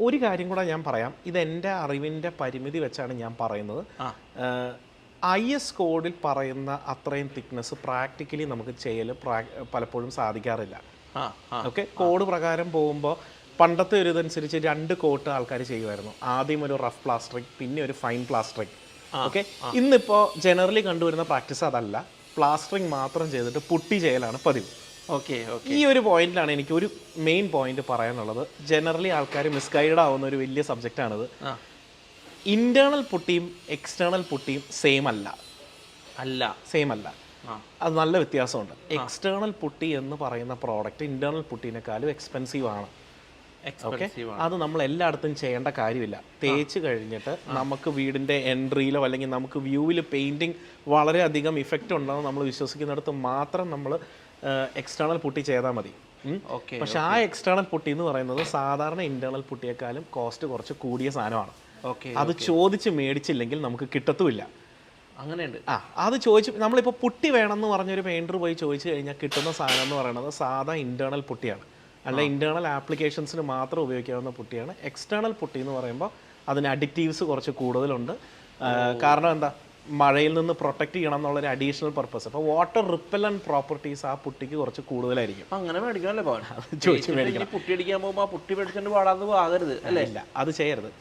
ഒരു കാര്യം കൂടെ ഞാൻ പറയാം, ഇത് എൻ്റെ അറിവിൻ്റെ പരിമിതി വെച്ചാണ് ഞാൻ പറയുന്നത്. IS കോഡിൽ പറയുന്ന അത്രയും തിക്നെസ് പ്രാക്ടിക്കലി നമുക്ക് ചെയ്യൽ പലപ്പോഴും സാധിക്കാറില്ല. ഓക്കെ, കോഡ് പ്രകാരം പോകുമ്പോൾ പണ്ടത്തെ ഒരു ഇതനുസരിച്ച് 2 കോട്ട് ആൾക്കാർ ചെയ്യുമായിരുന്നു. ആദ്യം ഒരു റഫ് പ്ലാസ്റ്ററിങ്, പിന്നെ ഒരു ഫൈൻ പ്ലാസ്റ്ററിങ്. ഓക്കെ, ഇന്നിപ്പോൾ ജനറലി കണ്ടുവരുന്ന പ്രാക്ടീസ് അതല്ല. പ്ലാസ്റ്ററിങ് മാത്രം ചെയ്തിട്ട് പുട്ടി ചെയ്യലാണ് പതിവ്. ഓക്കെ, ഈ ഒരു പോയിന്റിലാണ് എനിക്ക് ഒരു മെയിൻ പോയിന്റ് പറയാനുള്ളത്. ജനറലി ആൾക്കാർ മിസ്ഗൈഡ് ആവുന്ന ഒരു വലിയ സബ്ജക്റ്റാണിത്. ഇന്റേണൽ പുട്ടിയും എക്സ്റ്റേണൽ പുട്ടിയും സെയിം അല്ല. അത് നല്ല വ്യത്യാസമുണ്ട്. എക്സ്റ്റേണൽ പുട്ടി എന്ന് പറയുന്ന പ്രോഡക്റ്റ് ഇന്റേണൽ പുട്ടിനേക്കാളും എക്സ്പെൻസീവ് ആണ്. ഓക്കെ, അത് നമ്മൾ എല്ലായിടത്തും ചെയ്യേണ്ട കാര്യമില്ല. തേച്ച് കഴിഞ്ഞിട്ട് നമുക്ക് വീടിൻ്റെ എൻട്രിയിലോ അല്ലെങ്കിൽ നമുക്ക് വ്യൂവിൽ പെയിൻറ്റിങ് വളരെയധികം ഇഫക്റ്റ് ഉണ്ടെന്ന് നമ്മൾ വിശ്വസിക്കുന്നിടത്ത് മാത്രം നമ്മൾ എക്സ്റ്റേണൽ പുട്ടി ചെയ്താൽ മതി. പക്ഷെ ആ എക്സ്റ്റേണൽ പുട്ടി എന്ന് പറയുന്നത് സാധാരണ ഇന്റേണൽ പുട്ടിയേക്കാളും കോസ്റ്റ് കുറച്ച് കൂടിയ സാധനമാണ്. അത് ചോദിച്ച് മേടിച്ചില്ലെങ്കിൽ നമുക്ക് കിട്ടത്തുമില്ല. അങ്ങനെയുണ്ട്. അത് ചോദിച്ച് നമ്മളിപ്പോൾ പുട്ടി വേണമെന്ന് പറഞ്ഞൊരു പെയിൻറ്റർ പോയി ചോദിച്ചു കഴിഞ്ഞാൽ കിട്ടുന്ന സാധനം എന്ന് പറയുന്നത് സാധാ ഇന്റേണൽ പുട്ടിയാണ്. അല്ല, ഇന്റേണൽ ആപ്ലിക്കേഷൻസിന് മാത്രം ഉപയോഗിക്കാവുന്ന പുട്ടിയാണ്. എക്സ്റ്റേണൽ പുട്ടി എന്ന് പറയുമ്പോൾ അതിന് അഡിക്റ്റീവ്സ് കുറച്ച് കൂടുതലുണ്ട്. കാരണം എന്താ, മഴയിൽ നിന്ന് പ്രൊട്ടക്ട് ചെയ്യണം എന്നുള്ളൊരു അഡീഷണൽ പർപ്പസ്. അപ്പോൾ വാട്ടർ റിപ്പല്ലന്റ് പ്രോപ്പർട്ടീസ് ആ പുട്ടിക്ക് കുറച്ച് കൂടുതലായിരിക്കും. അങ്ങനെ മേടിക്കാനല്ലേ ചോദിച്ചു മേടിക്കണം. പുട്ടി അടിക്കാൻ പോകുമ്പോൾ ആ പുട്ടി മേടിച്ചിട്ട് പാടാതെ ആകരുത് അല്ലേ? ഇല്ല, അത് ചെയ്യരുത്.